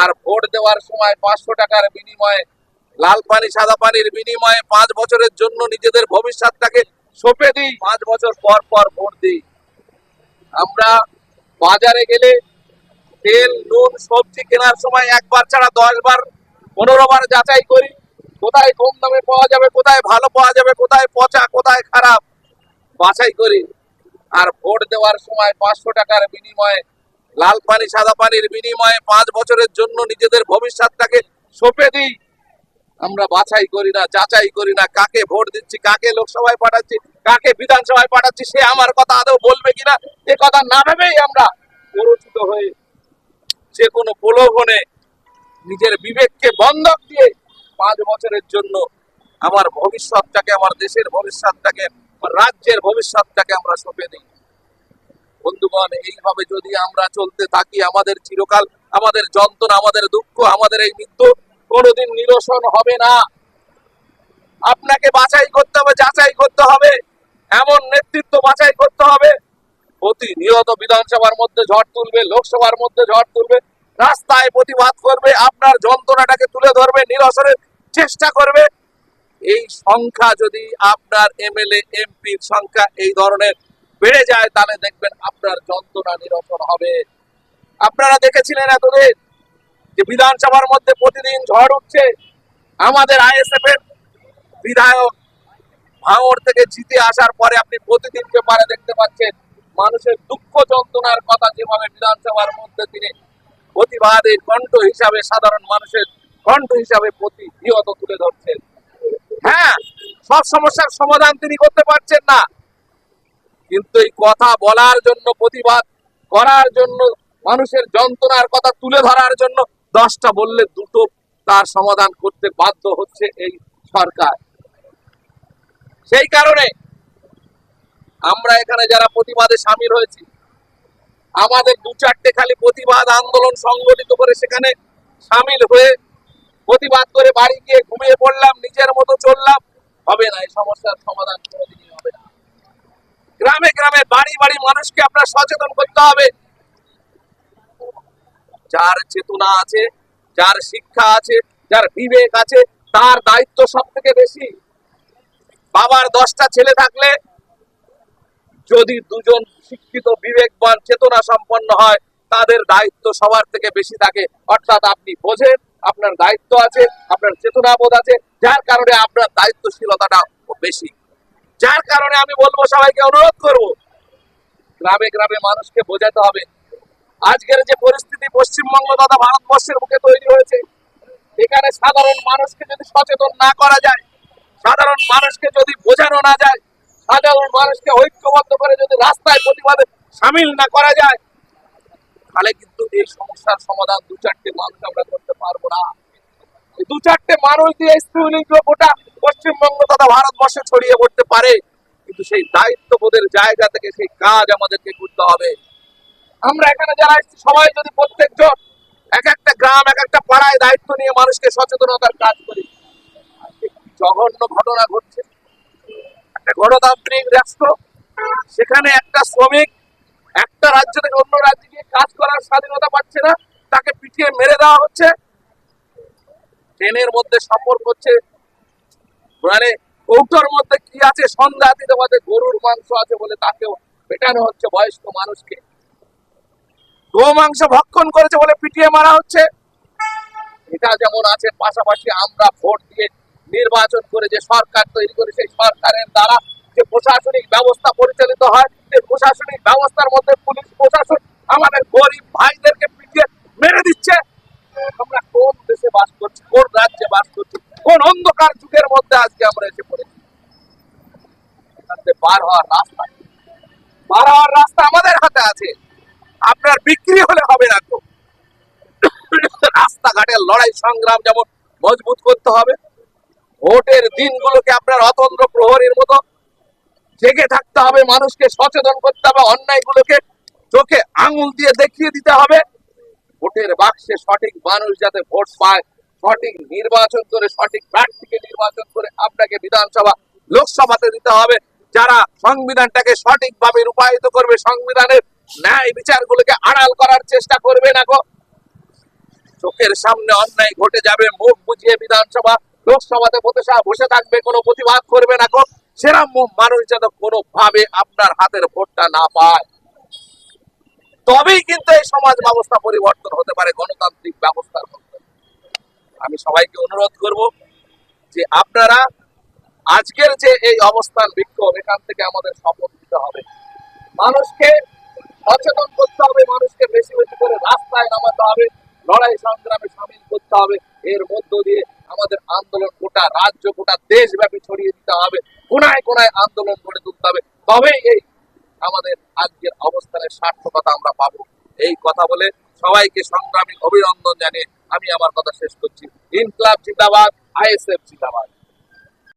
আর vote দেওয়ার সময় 500 টাকার বিনিময়ে, লাল পানি সাদা পানির বিনিময়ে 5 বছরের জন্য নিজেদের ভবিষ্যৎটাকে সঁপে দিই। 5 বছর পর পর ভোট দিই। আমরা বাজারে গেলে তেল নুন সবজি কেনার সময় একবার ছাড়া 10 বার 15 বার যাচাই করি, কোথায় কম দামে পাওয়া যাবে, কোথায় ভালো পাওয়া যাবে, কোথায় পচা কোথায় খারাপ বাছাই করি। আর ভোট দেওয়ার সময় 500 টাকার বিনিময়ে, লাল পানি সাদা পানির বিনিময়ে 5 বছরের জন্য নিজেদের ভবিষ্যৎটাকে সঁপে দিই। আমরা বাছাই করি না, যাচাই করি না, কাকে ভোট দিচ্ছি, কাকে লোকসভায় পাঠাচ্ছি, কাকে বিধানসভায় পাঠাচ্ছি, সে আমার কথা আদৌ বলবে কিনা এ কথা না ভেবেই আমরা প্ররোচিত হয়ে যে কোনো প্রলোভনে নিজের বিবেককে বন্ধক দিয়ে 5 বছরের জন্য আমার ভবিষ্যৎটাকে, আমার দেশের ভবিষ্যৎটাকে, আমার রাজ্যের ভবিষ্যৎটাকে আমরা সঁপে দিই। বন্ধুগণ, এইভাবে যদি আমরা চলতে থাকি, আমাদের চিরকাল আমাদের যন্ত্রণা, আমাদের দুঃখ, আমাদের এই মৃত্যু কোনোদিন নিরসন হবে না। আপনাকে বাছাই করতে হবে, যাচাই করতে হবে, এমন নেতৃত্ব বাছাই করতে হবে প্রতিনিয়ত বিধানসভার মধ্যে ঝড় তুলবে, লোকসভার মধ্যে ঝড় তুলবে, রাস্তায় প্রতিবাদ করবে, আপনার যন্ত্রণাটাকে তুলে ধরবে, নিরসনের চেষ্টা করবে। এই সংখ্যা যদি আপনার এমএলএ এমপির সংখ্যা এই ধরনের বেড়ে যায়, তাহলে দেখবেন আপনার যন্ত্রণা নিরসন হবে। আপনারা দেখেছিলেন এতদিন যে বিধানসভার মধ্যে প্রতিদিন ঝড় উঠছে। আমাদের আইএসএফ এর বিধায়ক ভাঙড় থেকে জিতে আসার পরে আপনি প্রতিদিন পেপারে দেখতে পাচ্ছেন মানুষের দুঃখ যন্ত্রণার কথা যেভাবে বিধানসভার মধ্যে তিনি প্রতিবাদের কণ্ঠ হিসাবে, সাধারণ মানুষের কণ্ঠ হিসাবে প্রতিনিয়ত তুলে ধরছেন। হ্যাঁ, সব সমস্যার সমাধান তিনি করতে পারছেন না, কিন্তু এই কথা বলার জন্য, প্রতিবাদ করার জন্য, মানুষের যন্ত্রণার কথা তুলে ধরার জন্য 10টা বললে 2টো তার সমাধান করতে বাধ্য হচ্ছে এই সরকার। সেই কারণে আমরা এখানে যারা প্রতিবাদে সামিল হয়েছি, আমাদের 2-4টে খালি প্রতিবাদ আন্দোলন সংগঠিত করে সেখানে সামিল হয়ে প্রতিবাদ করে বাড়ি গিয়ে ঘুমিয়ে পড়লাম, নিজের মতো চললাম, হবে না। এই সমস্যার সমাধান কোনোদিনই হবে না। গ্রামে গ্রামে বাড়ি বাড়ি মানুষকে আপনার সচেতন করতে হবে। যার চেতনা আছে, যার শিক্ষা আছে, যার বিবেক আছে, তার দায়িত্ব সব থেকে বেশি। বাবার 10টা ছেলে থাকলে যদি 2জন শিক্ষিত, বিবেকবান, চেতনা সম্পন্ন হয়, তাদের দায়িত্ব সবার থেকে বেশি থাকে। অর্থাৎ আপনি বোঝেন, আপনার দায়িত্ব আছে, আপনার চেতনাবোধ আছে, যার কারণে আপনার দায়িত্বশীলতাটা বেশি। যার কারণে আমি বলবো, সবাইকে অনুরোধ করব, গ্রামে গ্রামে মানুষকে বোঝাতে হবে। আজকের যে পরিস্থিতি পশ্চিমবঙ্গ তথা ভারতবর্ষের মুখে তৈরি হয়েছে, এখানে সাধারণ মানুষকে যদি সচেতন না করা যায়, সাধারণ মানুষকে যদি বোঝানো না যায়, সাধারণ মানুষকে ঐক্যবদ্ধ করে যদি রাস্তায় প্রতিবাদে সামিল না করা যায়, তাহলে কিন্তু এই সমস্যার সমাধান 2-4টে মানুষ আমরা করতে পারবো না। 2-4টে মানুষ দিয়ে স্ত্রীলিঙ্গ গোটা পশ্চিমবঙ্গ তথা ভারতবর্ষে ছড়িয়ে পড়তে পারে, কিন্তু সেই দায়িত্ববোধের জায়গা থেকে সেই কাজ আমাদেরকে করতে হবে। আমরা এখানে যারা সবাই যদি প্রত্যেকজন এক একটা গ্রাম, এক একটা পাড়ায় দায়িত্ব নিয়ে মানুষকে সচেতনতার কাজ করি, জঘন্য ঘটনা ঘটছে। একটা গণতান্ত্রিক রাষ্ট্র, সেখানে একটা শ্রমিক একটা রাজ্য থেকে অন্য রাজ্যে গিয়ে কাজ করার স্বাধীনতা পাচ্ছে না, তাকে পিটিয়ে মেরে দেওয়া হচ্ছে। ট্রেনের মধ্যে সফর করছে, মানে কৌটোর মধ্যে কি আছে সন্ধ্যা দিতে পারে, গরুর মাংস আছে বলে তাকেও পেটানো হচ্ছে। বয়স্ক মানুষকে গোমাংস ভক্ষণ করেছে বলে পিটিয়ে মারা হচ্ছে। এটা যেমন আছে, পাশাপাশি আমরা ভোট দিয়ে নির্বাচন করে যে সরকার তৈরি করে, সেই সরকারের দ্বারা যে প্রশাসনিক ব্যবস্থা পরিচালিত হয়, সেই প্রশাসনিক ব্যবস্থার মধ্যে পুলিশ প্রশাসন আমাদের গরিব ভাইদেরকে পিটিয়ে মেরে দিচ্ছে। আমরা কোন দেশে বাস করছি, কোন রাজ্যে বাস করছি, কোন অন্ধকার যুগের মধ্যে আজকে আমরা এসে পড়েছি? বার হওয়ার রাস্তা আমাদের হাতে আছে। আপনার বিক্রি হলে হবে না তো। রাস্তাঘাটের লড়াই সংগ্রাম যেমন মজবুত করতে হবে, ভোটের দিনগুলোকে আপনার অতন্দ্র প্রহরীর মতো জেগে থাকতে হবে, মানুষকে সচেতন করতে হবে, অন্যায়গুলোকে চোখে আঙুল দিয়ে দেখিয়ে দিতে হবে। ভোটের বাক্সে সঠিক মানুষ যাতে ভোট পায়, সঠিক নির্বাচন করে, সঠিক প্রার্থীকে নির্বাচন করে আপনাকে বিধানসভা, লোকসভাতে দিতে হবে। যারা সংবিধানটাকে সঠিকভাবে রূপায়িত করবে, সংবিধানের ন্যায় বিচারগুলোকে আড়াল করার চেষ্টা করবে না গো, চোখের সামনে অন্যায় ঘটে যাবে, মুখ বুঝিয়ে বিধানসভা লোকসভাতে বসে থাকবে, কোনো প্রতিবাদ করবে না, সেরকম মানুষ যেন কোনোভাবে আপনার হাতের ভোটটা না পায়। তবেই কিন্তু এই সমাজ ব্যবস্থা পরিবর্তন হতে পারে গণতান্ত্রিক ব্যবস্থার মধ্যে। আমি সবাইকে অনুরোধ করব যে আপনারা আজকের যে এই অবস্থান বিক্ষোভ, এখান থেকে আমাদের শপথ নিতে হবে, মানুষকে সচেতন করতে হবে, মানুষকে বেশি বেশি করে রাস্তায় নামাতে হবে, লড়াই সংগ্রামে সামিল করতে হবে। এর মধ্য দিয়ে আমাদের আন্দোলন গোটা রাজ্য, গোটা দেশব্যাপী ছড়িয়ে দিতে হবে, কোনায় কোনায় আন্দোলন গড়ে তুলতে হবে। তবেই এই আমাদের আজকের অবস্থানের সার্থকতা আমরা পাবো। এই কথা বলে সবাইকে সংগ্রামী অভিনন্দন জানিয়ে আমি আমার কথা শেষ করছি। ইনকলাব জিন্দাবাদ, আইএসএফ জিন্দাবাদ।